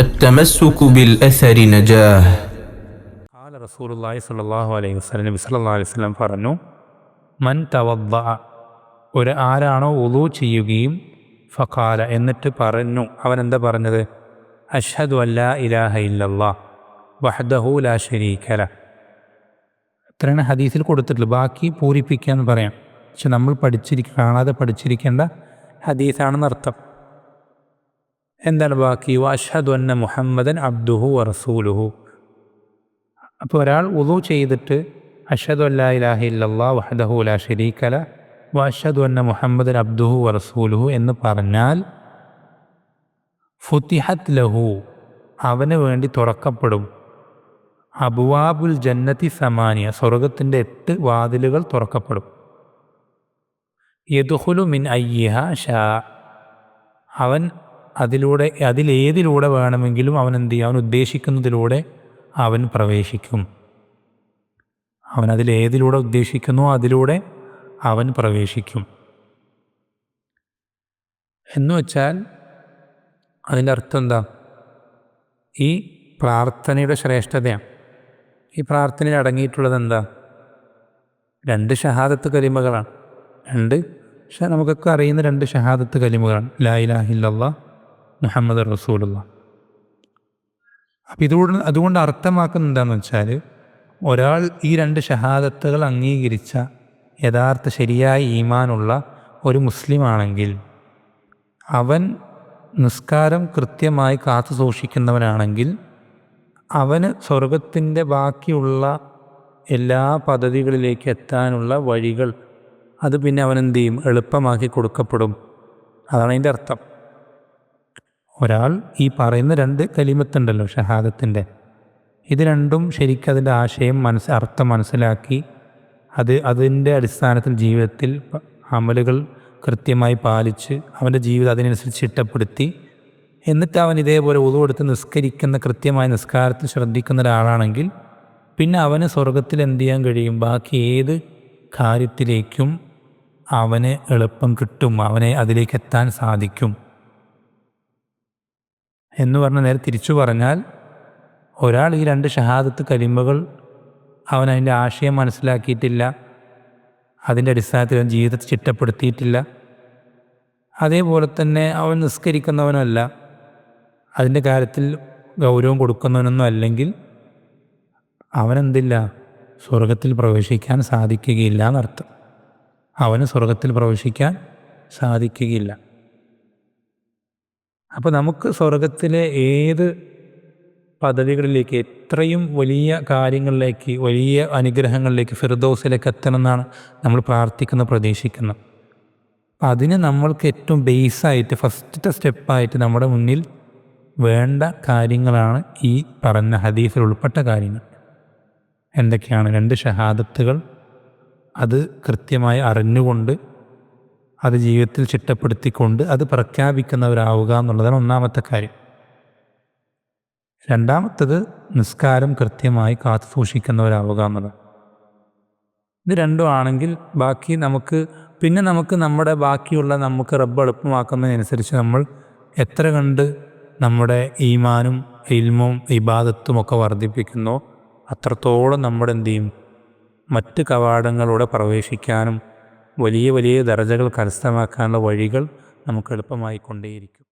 التمسك بالأثر نجاه. قال رسول الله صلى الله عليه وسلم നബി സല്ലല്ലാഹു അലൈഹി വസല്ലം പറഞ്ഞു, മൻ തവദ്ദഅ, ആരാണോ വുളൂ ചെയ്യുകയും ഫഖാല, എന്നിട്ട് പറഞ്ഞു, അവൻ എന്താ പറഞ്ഞത്? അഷ്ഹദു അല്ലാ ഇലാഹ ഇല്ലല്ലാഹ് വഹ്ദഹു ലാ ശരീക ലഹ്. ഇത്രയാണ് ഹദീസിൽ കൊടുത്തിട്ടുള്ളത്. ബാക്കി പൂരിപ്പിക്കാന്ന് പറയാം. പക്ഷെ നമ്മൾ കാണാതെ പഠിച്ചിരിക്കേണ്ട ഹദീസാണെന്നർത്ഥം. എന്താണ് ബാക്കി? അഷ്ഹദു അന്ന മുഹമ്മദൻ അബ്ദുഹു വറസൂലുഹു. അപ്പോൾ ഒരാൾ വുളൂ ചെയ്തിട്ട് അഷ്ഹദു അല്ലാ ഇലാഹ ഇല്ലല്ലാഹ് വഹ്ദഹു ലാ ശരീക ലഹ് വഅഷ്ഹദു അന്ന മുഹമ്മദൻ അബ്ദുഹു വറസൂലുഹു എന്ന് പറഞ്ഞാൽ ഫുതിഹത് ലഹു, അവന് വേണ്ടി തുറക്കപ്പെടും, അബ്വാബുൽ ജന്നത്തി സമാനിയ, സ്വർഗത്തിൻ്റെ 8 വാതിലുകൾ തുറക്കപ്പെടും. യദ്ഖുലു മിൻ അയ്യിഹാ ഷാ, അവൻ അതിലേതിലൂടെ വേണമെങ്കിലും അവൻ എന്ത് ചെയ്യും? അവൻ ഉദ്ദേശിക്കുന്നതിലൂടെ അവൻ പ്രവേശിക്കും. അവൻ അതിലേതിലൂടെ ഉദ്ദേശിക്കുന്നോ അതിലൂടെ അവൻ പ്രവേശിക്കും. എന്ന് വെച്ചാൽ അതിൻ്റെ അർത്ഥം എന്താ? ഈ പ്രാർത്ഥനയുടെ ശ്രേഷ്ഠതയാണ്. ഈ പ്രാർത്ഥനയിൽ അടങ്ങിയിട്ടുള്ളത് എന്താ? 2 ഷഹാദത്ത് കലിമകളാണ്. നമുക്കൊക്കെ അറിയുന്ന 2 ഷഹാദത്ത് കലിമകളാണ്, ലാ ഇലാഹ ഇല്ലല്ലാഹ് മുഹമ്മദുർ റസൂലുള്ളാഹ്. അപ്പം അതുകൊണ്ട് അർത്ഥമാക്കുന്നത് എന്താണെന്ന് വെച്ചാൽ, ഒരാൾ ഈ 2 ഷഹാദത്തുകൾ അംഗീകരിച്ച യഥാർത്ഥ ശരിയായ ഈമാനുള്ള ഒരു മുസ്ലിമാണെങ്കിൽ, അവൻ നിസ്കാരം കൃത്യമായി കാത്തു സൂക്ഷിക്കുന്നവനാണെങ്കിൽ, അവന് സ്വർഗത്തിൻ്റെ ബാക്കിയുള്ള എല്ലാ പദ്ധതികളിലേക്ക് എത്താനുള്ള വഴികൾ അത് പിന്നെ അവനെന്ത് ചെയ്യും? എളുപ്പമാക്കി കൊടുക്കപ്പെടും. അതാണ് അതിൻ്റെ അർത്ഥം. ഒരാൾ ഈ പറയുന്ന 2 കലിമത്തുണ്ടല്ലോ ഷഹാദത്തിൻ്റെ, ഇത് രണ്ടും ശരിക്കും അതിൻ്റെ ആശയം അർത്ഥം മനസ്സിലാക്കി അതിൻ്റെ അടിസ്ഥാനത്തിൽ ജീവിതത്തിൽ അമലുകൾ കൃത്യമായി പാലിച്ച് അവൻ്റെ ജീവിതം അതിനനുസരിച്ച് ചിട്ടപ്പെടുത്തി, എന്നിട്ട് അവൻ ഇതേപോലെ വുളൂ എടുത്ത് നിസ്കരിക്കുന്ന, കൃത്യമായ നിസ്കാരത്തിൽ ശ്രദ്ധിക്കുന്ന ഒരാളാണെങ്കിൽ പിന്നെ അവന് സ്വർഗത്തിൽ എന്ത് ചെയ്യാൻ കഴിയും? ബാക്കി ഏത് കാര്യത്തിലേക്കും അവന് എളുപ്പം കിട്ടും, അവനെ അതിലേക്ക് എത്താൻ സാധിക്കും. എന്ന് പറഞ്ഞാൽ നേരെ തിരിച്ചു പറഞ്ഞാൽ, ഒരാൾ ഈ 2 ഷഹാദത്ത് കലിമകൾ അവൻ അതിൻ്റെ ആശയം മനസ്സിലാക്കിയിട്ടില്ല, അതിൻ്റെ അടിസ്ഥാനത്തിൽ അവൻ ജീവിതത്തെ ചിട്ടപ്പെടുത്തിയിട്ടില്ല, അതേപോലെ തന്നെ അവൻ നിസ്കരിക്കുന്നവനല്ല, അതിൻ്റെ കാര്യത്തിൽ ഗൗരവം കൊടുക്കുന്നവനൊന്നും അല്ലെങ്കിൽ അവനെന്തില്ല? സ്വർഗത്തിൽ പ്രവേശിക്കാൻ സാധിക്കുകയില്ല എന്നർത്ഥം. അവന് സ്വർഗത്തിൽ പ്രവേശിക്കാൻ സാധിക്കുകയില്ല. അപ്പോൾ നമുക്ക് സ്വർഗത്തിലെ ഏത് പദവികളിലേക്ക്, എത്രയും വലിയ കാര്യങ്ങളിലേക്ക്, വലിയ അനുഗ്രഹങ്ങളിലേക്ക്, ഫിർദൗസിലേക്ക് എത്തണമെന്നാണ് നമ്മൾ പ്രാർത്ഥിക്കുന്നത്, പ്രതീക്ഷിക്കുന്നത്. അപ്പം അതിന് നമ്മൾക്ക് ഏറ്റവും ബേസായിട്ട്, ഫസ്റ്റത്തെ സ്റ്റെപ്പായിട്ട് നമ്മുടെ മുന്നിൽ വേണ്ട കാര്യങ്ങളാണ് ഈ പറഞ്ഞ ഹദീസിൽ ഉൾപ്പെട്ട കാര്യങ്ങൾ. എന്തൊക്കെയാണ്? 2 ഷഹാദത്തുകൾ അത് കൃത്യമായി അറിഞ്ഞുകൊണ്ട് അത് ജീവിതത്തിൽ ചിട്ടപ്പെടുത്തിക്കൊണ്ട് അത് പ്രഖ്യാപിക്കുന്നവരാവുക എന്നുള്ളതാണ് ഒന്നാമത്തെ കാര്യം. രണ്ടാമത്തത് നിസ്കാരം കൃത്യമായി കാത്തു സൂക്ഷിക്കുന്നവരാവുക എന്നുള്ളത്. ഇത് 2 ആണെങ്കിൽ ബാക്കി നമുക്ക് നമ്മുടെ ബാക്കിയുള്ള നമുക്ക് റബ്ബ് എളുപ്പമാക്കുന്നതിനനുസരിച്ച് നമ്മൾ എത്ര കണ്ട് നമ്മുടെ ഈമാനും ഇൽമും ഇബാദത്തും ഒക്കെ വർദ്ധിപ്പിക്കുന്നോ അത്രത്തോളം നമ്മുടെ എന്ത് ചെയ്യും? മറ്റ് കവാടങ്ങളിലൂടെ പ്രവേശിക്കാനും വലിയ വലിയ ദറജകൾ കരസ്ഥമാക്കാനുള്ള വഴികൾ നമുക്ക് എളുപ്പമായി കൊണ്ടേയിരിക്കും.